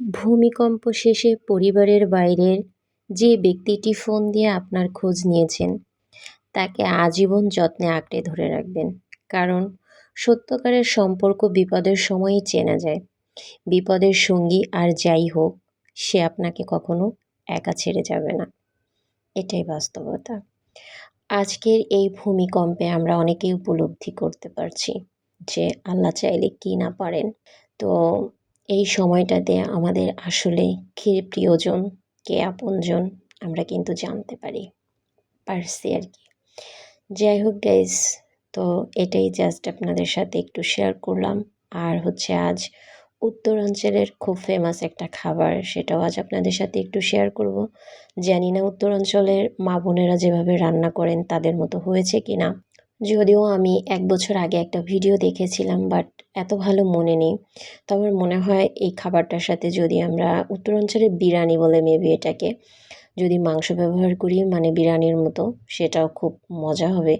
ভূমিকম্প শেষে পরিবারের বাইরের যে ব্যক্তিটি ফোন দিয়ে আপনার খোঁজ নিয়েছেন তাকে আজীবন যত্নে আঁকড়ে ধরে রাখবেন। কারণ সত্যকারের সম্পর্ক বিপদের সময়ই চেনা যায়। বিপদের সঙ্গী আর যাই হোক, সে আপনাকে কখনো একা ছেড়ে যাবে না। এটাই বাস্তবতা। আজকের এই ভূমিকম্পে আমরা অনেকেই উপলব্ধি করতে পারছি যে আল্লাহ চাইলে কি না পারেন। তো এই সময়টাতে আমাদের আসলে কে প্রিয়জন, কে আপনজন আমরা কিন্তু জানতে পারছি আর কি। যাই হোক গাইস, তো এটাই জাস্ট আপনাদের সাথে একটু শেয়ার করলাম। আর হচ্ছে আজ উত্তরাঞ্চলের খুব ফেমাস একটা খাবার, সেটাও আজ আপনাদের সাথে একটু শেয়ার করব। জানি না উত্তরাঞ্চলের মা বোনেরা যেভাবে রান্না করেন তাদের মতো হয়েছে কি না। যদিও আমি 1 বছর আগে একটা ভিডিও দেখেছিলাম, বাট এত ভালো মনে নেই। তো আমার মনে হয় এই খাবারটার সাথে যদি আমরা উত্তরাঞ্চলের বিরিয়ানি বলে মেবি এটাকে, যদি মাংস ব্যবহার করি মানে বিরিয়ানির মতো, সেটাও খুব মজা হবে।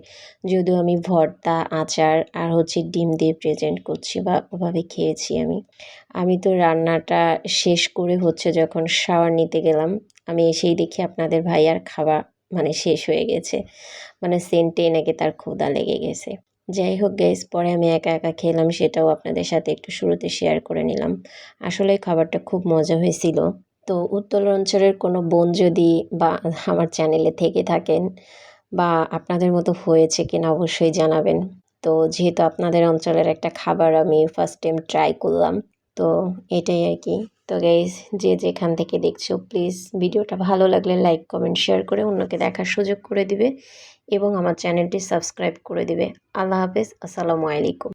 যদিও আমি ভর্তা, আচার আর হচ্ছে ডিম দিয়ে প্রেজেন্ট করছি বা ওভাবে খেয়েছি আমি। আমি তো রান্নাটা শেষ করে হচ্ছে যখন শাওয়ার নিতে গেলাম, আমি এসেই দেখি আপনাদের ভাইয়ার খাওয়া মানে শেষ হয়ে গেছে। মানে সেন্টে নাকি তার ক্ষুধা লেগে গেছে। যাই হোক গাইস, পরে আমি একা একা খেলাম, সেটাও আপনাদের সাথে একটু শুরুতে শেয়ার করে নিলাম। আসলে খাবারটা খুব মজা হয়েছিল। তো উত্তরাঞ্চলের কোনো বোন যদি বা আমার চ্যানেলে থেকে থাকেন বা আপনাদের মতো হয়েছে কিনা অবশ্যই জানাবেন। তো যেহেতু আপনাদের অঞ্চলের একটা খাবার আমি ফার্স্ট টাইম ট্রাই করলাম, তো এটাই আর কি। তো গাইজ, যে যেখান থেকে দেখছো প্লিজ ভিডিওটা ভালো লাগলে লাইক, কমেন্ট, শেয়ার করে অন্যকে দেখার সুযোগ করে দিবে এবং আমার চ্যানেলটি সাবস্ক্রাইব করে দিবে। আল্লাহ হাফেজ, আসসালামু আলাইকুম।